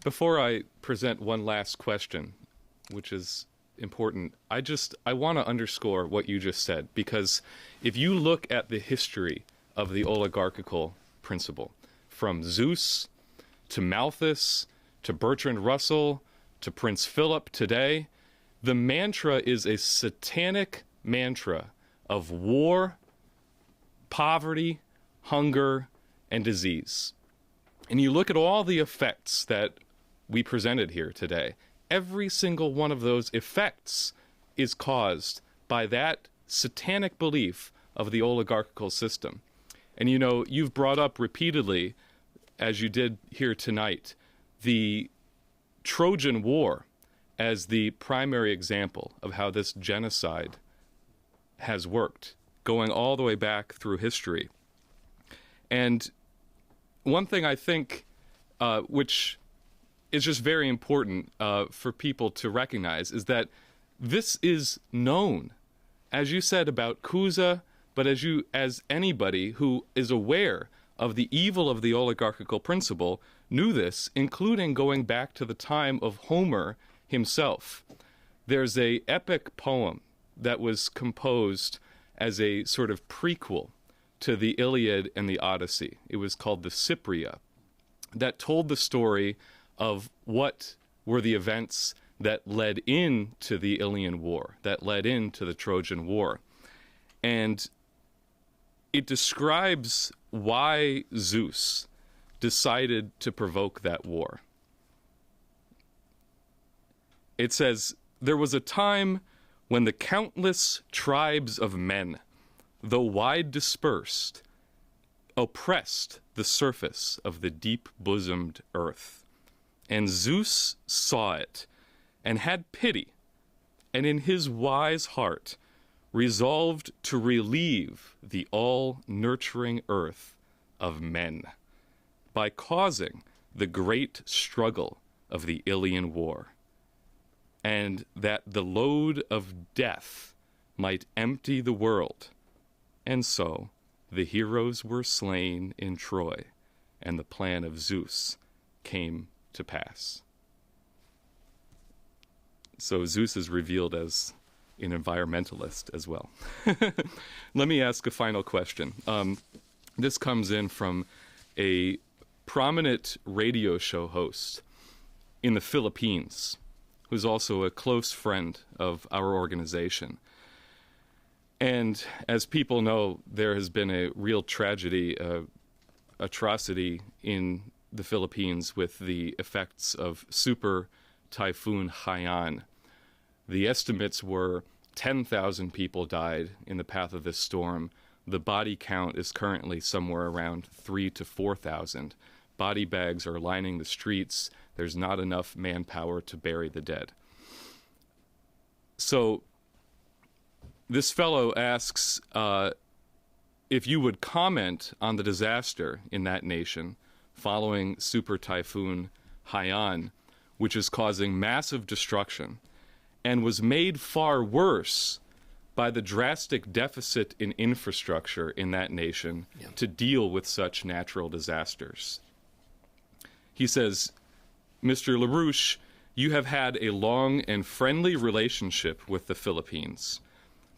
Before I present one last question, which is important, I want to underscore what you just said, because if you look at the history of the oligarchical principle, from Zeus to Malthus to Bertrand Russell to Prince Philip today, the mantra is a satanic mantra of war, poverty, hunger, and disease. And you look at all the effects that we presented here today, every single one of those effects is caused by that satanic belief of the oligarchical system. And you know, you've brought up repeatedly, as you did here tonight, the Trojan War as the primary example of how this genocide has worked, going all the way back through history. And one thing I think, which is just very important for people to recognize, is that this is known, as you said about Cusa, but as anybody who is aware of the evil of the oligarchical principle knew this, including going back to the time of Homer himself. There's a epic poem that was composed as a sort of prequel to the Iliad and the Odyssey. It was called the Cypria, that told the story of what were the events that led into the Ilian War, that led into the Trojan War. And it describes why Zeus decided to provoke that war. It says, "There was a time when the countless tribes of men, though wide dispersed, oppressed the surface of the deep-bosomed earth. And Zeus saw it, and had pity, and in his wise heart resolved to relieve the all-nurturing earth of men by causing the great struggle of the Ilian War, and that the load of death might empty the world. And so the heroes were slain in Troy, and the plan of Zeus came to pass." So Zeus is revealed as an environmentalist as well. Let me ask a final question. This comes in from a prominent radio show host in the Philippines, who's also a close friend of our organization. And as people know, there has been a real tragedy, atrocity in the Philippines with the effects of Super Typhoon Haiyan. The estimates were 10,000 people died in the path of this storm. The body count is currently somewhere around 3,000 to 4,000. Body bags are lining the streets. There's not enough manpower to bury the dead. So this fellow asks if you would comment on the disaster in that nation following Super Typhoon Haiyan, which is causing massive destruction and was made far worse by the drastic deficit in infrastructure in that nation to deal with such natural disasters. He says, "Mr. LaRouche, you have had a long and friendly relationship with the Philippines,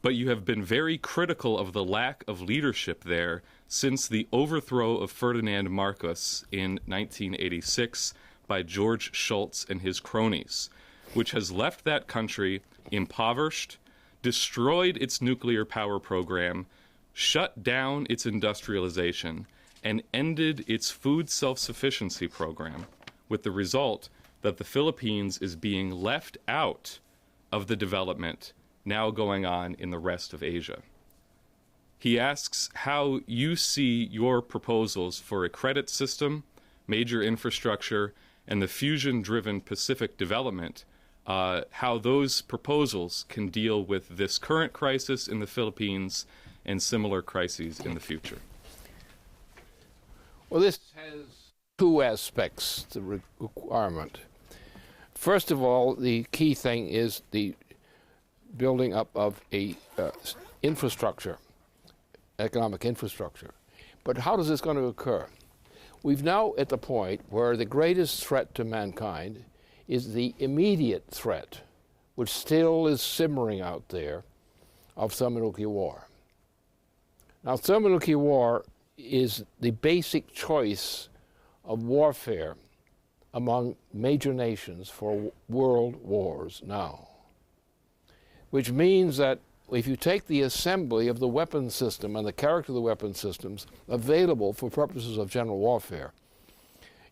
but you have been very critical of the lack of leadership there since the overthrow of Ferdinand Marcos in 1986 by George Shultz and his cronies, which has left that country impoverished, destroyed its nuclear power program, shut down its industrialization, and ended its food self-sufficiency program, with the result that the Philippines is being left out of the development now going on in the rest of Asia." He asks how you see your proposals for a credit system, major infrastructure, and the fusion-driven Pacific development, how those proposals can deal with this current crisis in the Philippines and similar crises in the future. Well, this has two aspects, the requirement. First of all, the key thing is the building up of a infrastructure, economic infrastructure. But how is this going to occur? We've now at the point where the greatest threat to mankind is the immediate threat, which still is simmering out there, of thermonuclear war. Now, thermonuclear war is the basic choice of warfare among major nations for world wars now, which means that if you take the assembly of the weapon system and the character of the weapon systems available for purposes of general warfare,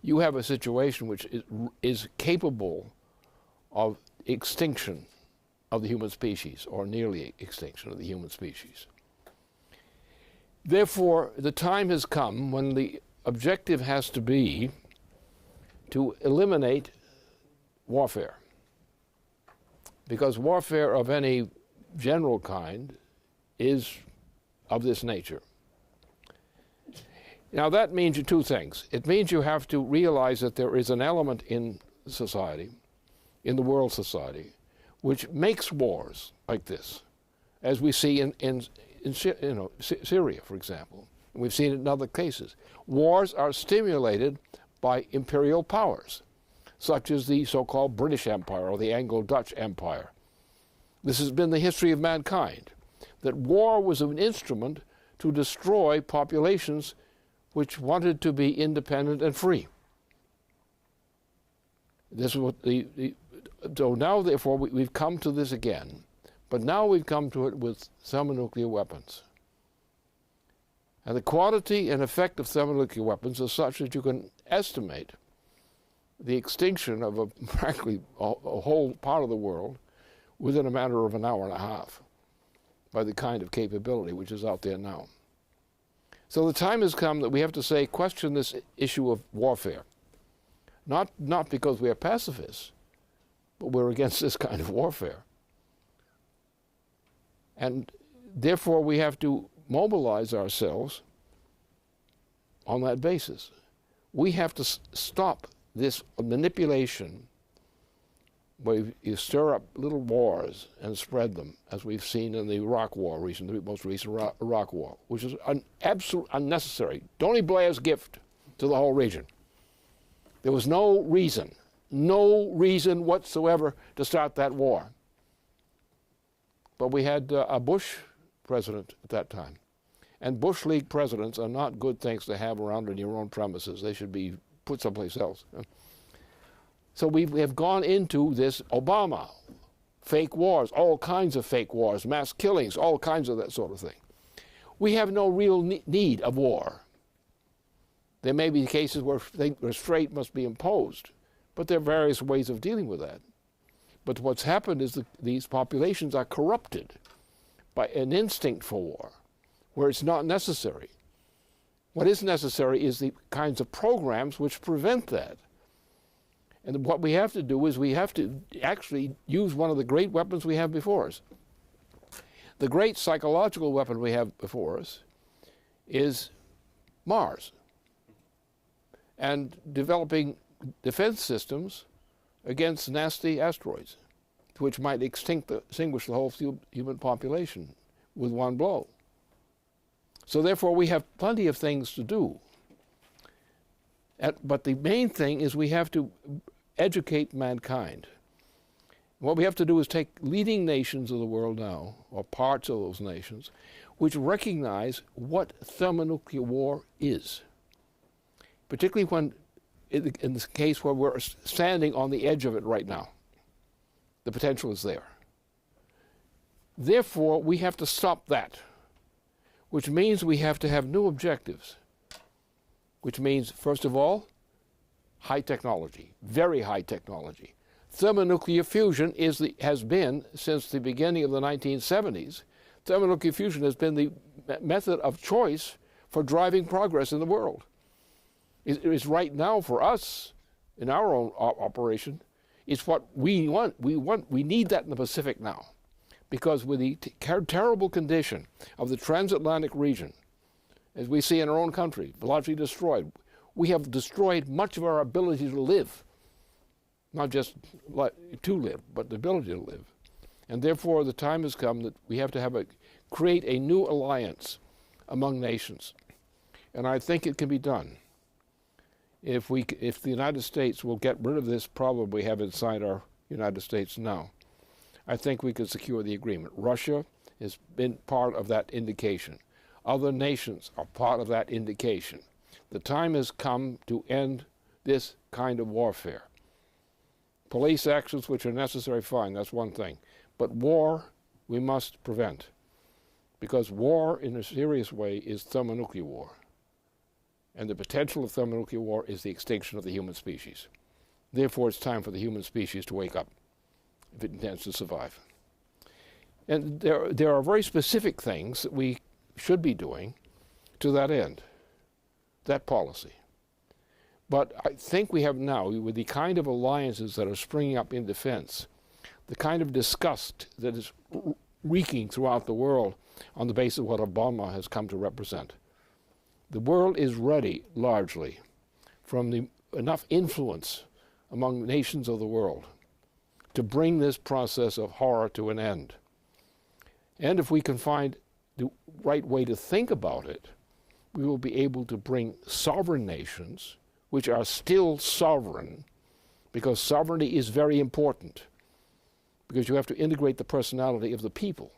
you have a situation which is capable of extinction of the human species, or nearly extinction of the human species. Therefore, the time has come when the objective has to be to eliminate warfare, because warfare of any general kind is of this nature. Now that means two things. It means you have to realize that there is an element in society, in the world society, which makes wars like this, as we see in Syria, for example. And we've seen it in other cases. Wars are stimulated by imperial powers, such as the so-called British Empire or the Anglo-Dutch Empire. This has been the history of mankind, that war was an instrument to destroy populations which wanted to be independent and free. This is what so now, therefore, we've come to this again, but now we've come to it with thermonuclear weapons. And the quantity and effect of thermonuclear weapons is such that you can estimate the extinction of practically a whole part of the world within a matter of an hour and a half by the kind of capability which is out there now. So the time has come that we have to say, question this issue of warfare. Not because we are pacifists, but we're against this kind of warfare. And therefore we have to mobilize ourselves on that basis. We have to stop this manipulation where you stir up little wars and spread them, as we've seen in the Iraq War, the most recent Iraq War, which is absolutely unnecessary. Tony Blair's gift to the whole region. There was no reason whatsoever to start that war. But we had a Bush president at that time. And Bush League presidents are not good things to have around in your own premises. They should be put someplace else. So we have gone into this Obama, fake wars, all kinds of fake wars, mass killings, all kinds of that sort of thing. We have no real need of war. There may be cases where restraint must be imposed, but there are various ways of dealing with that. But what's happened is that these populations are corrupted by an instinct for war, where it's not necessary. What is necessary is the kinds of programs which prevent that. And what we have to do is we have to actually use one of the great weapons we have before us. The great psychological weapon we have before us is Mars, and developing defense systems against nasty asteroids, which might extinguish the whole human population with one blow. So therefore we have plenty of things to do. But the main thing is we have to educate mankind. What we have to do is take leading nations of the world now, or parts of those nations, which recognize what thermonuclear war is, particularly when, in this case where we're standing on the edge of it right now. The potential is there. Therefore, we have to stop that, which means we have to have new objectives, which means, first of all, high technology, very high technology. Thermonuclear fusion has been, since the beginning of the 1970s, thermonuclear fusion has been the method of choice for driving progress in the world. It is right now for us, in our own operation, it's what we want. We need that in the Pacific now, because with the terrible condition of the transatlantic region, as we see in our own country, largely destroyed, we have destroyed much of our ability to live. Not just to live, but the ability to live. And therefore the time has come that we have to create a new alliance among nations. And I think it can be done. if the United States will get rid of this problem we have inside our United States now, I think we could secure the agreement. Russia has been part of that indication. Other nations are part of that indication. The time has come to end this kind of warfare. Police actions which are necessary, fine, that's one thing. But war we must prevent, because war in a serious way is thermonuclear war. And the potential of thermonuclear war is the extinction of the human species. Therefore, it's time for the human species to wake up if it intends to survive. And there are very specific things that we should be doing to that end, that policy. But I think we have now, with the kind of alliances that are springing up in defense, the kind of disgust that is reeking throughout the world on the basis of what Obama has come to represent. The world is ready, largely, from enough influence among nations of the world to bring this process of horror to an end. And if we can find the right way to think about it, we will be able to bring sovereign nations, which are still sovereign, because sovereignty is very important, because you have to integrate the personality of the people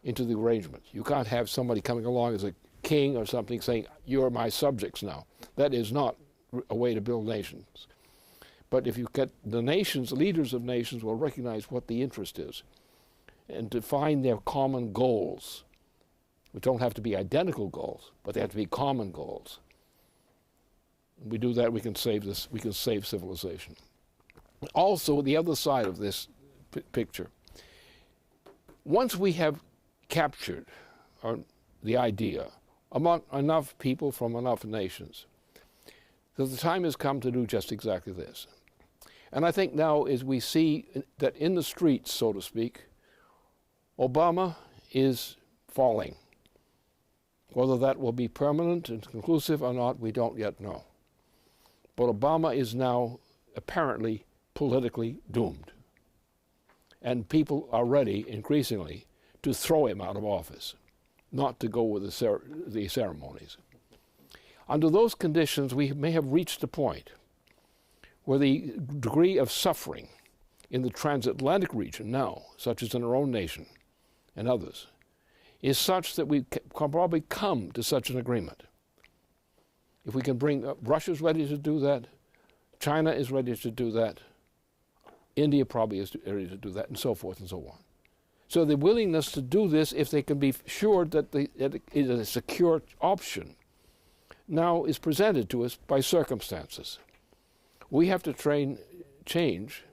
into the arrangement. You can't have somebody coming along as a king or something saying, you're my subjects now. That is not a way to build nations. But if you get the nations, leaders of nations will recognize what the interest is and define their common goals, which don't have to be identical goals, but they have to be common goals. We do that, we can save this, we can save civilization. Also, the other side of this picture, once we have captured the idea among enough people from enough nations, that the time has come to do just exactly this. And I think now as we see that in the streets, so to speak, Obama is falling. Whether that will be permanent and conclusive or not, we don't yet know. But Obama is now apparently politically doomed. And people are ready, increasingly, to throw him out of office, not to go with the ceremonies. Under those conditions, we may have reached a point where the degree of suffering in the transatlantic region now, such as in our own nation and others, is such that we can probably come to such an agreement. If we can bring, Russia's ready to do that, China is ready to do that, India probably is ready to do that, and so forth and so on. So the willingness to do this, if they can be sure that it is a secure option, now is presented to us by circumstances. We have to change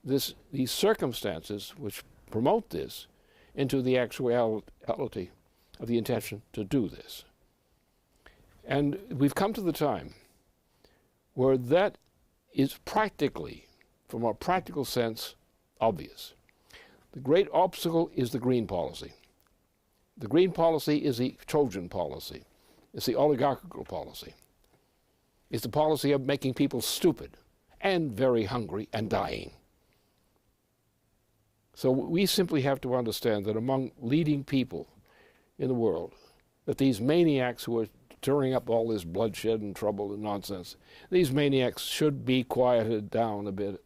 these circumstances which promote this into the actuality of the intention to do this. And we've come to the time where that is practically, from a practical sense, obvious. The great obstacle is the green policy. The green policy is the Trojan policy. It's the oligarchical policy. It's the policy of making people stupid and very hungry and dying. So we simply have to understand that among leading people in the world, that these maniacs who are stirring up all this bloodshed and trouble and nonsense, these maniacs should be quieted down a bit.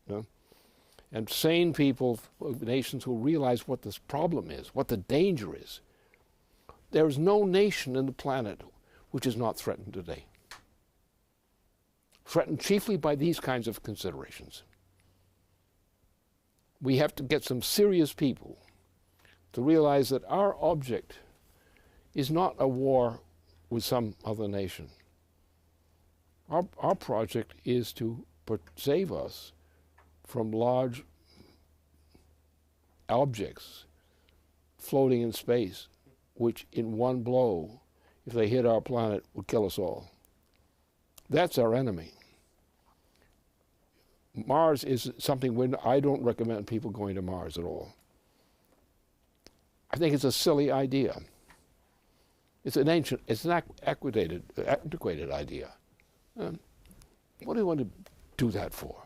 And sane people of nations who realize what this problem is, what the danger is. There is no nation in the planet which is not threatened today. Threatened chiefly by these kinds of considerations. We have to get some serious people to realize that our object is not a war with some other nation. Our project is to save us from large objects floating in space, which in one blow, if they hit our planet, would kill us all. That's our enemy. Mars is something I don't recommend people going to Mars at all. I think it's a silly idea. It's an antiquated idea. What do we want to do that for?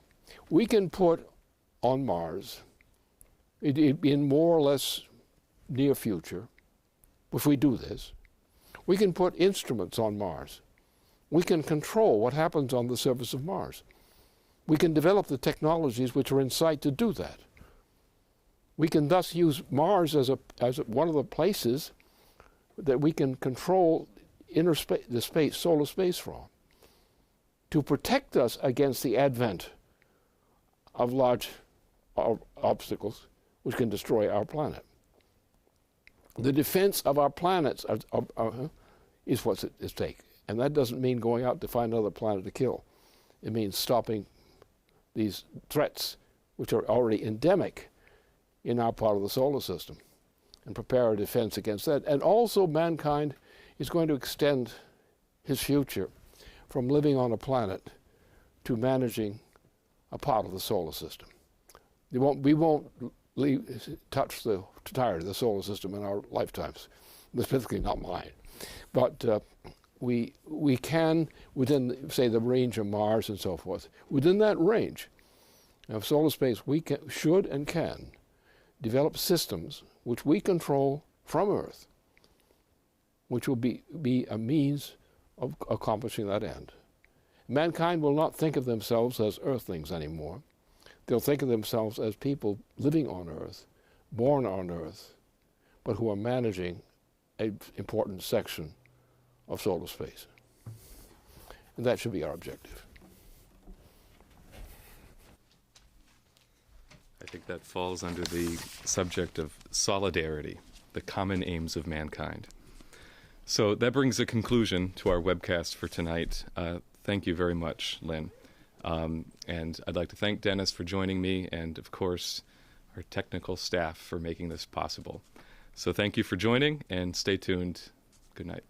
We can put on Mars, in more or less near future, if we do this, we can put instruments on Mars we can control what happens on the surface of Mars. We can develop the technologies which are in sight to do that. We can thus use Mars as one of the places that we can control solar space from, to protect us against the advent of large obstacles which can destroy our planet. The defense of our planets is what's at stake. And that doesn't mean going out to find another planet to kill. It means stopping these threats which are already endemic in our part of the solar system and prepare our defense against that. And also mankind is going to extend his future from living on a planet to managing a part of the solar system. We won't touch the entirety of the solar system in our lifetimes, specifically not mine. But we can, within, say, the range of Mars and so forth, within that range of solar space, we should and can develop systems which we control from Earth, which will be a means of accomplishing that end. Mankind will not think of themselves as Earthlings anymore. They'll think of themselves as people living on Earth, born on Earth, but who are managing an important section of solar space. And that should be our objective. I think that falls under the subject of solidarity, the common aims of mankind. So that brings a conclusion to our webcast for tonight. Thank you very much, Lynn. And I'd like to thank Dennis for joining me and, of course, our technical staff for making this possible. So thank you for joining, and stay tuned. Good night.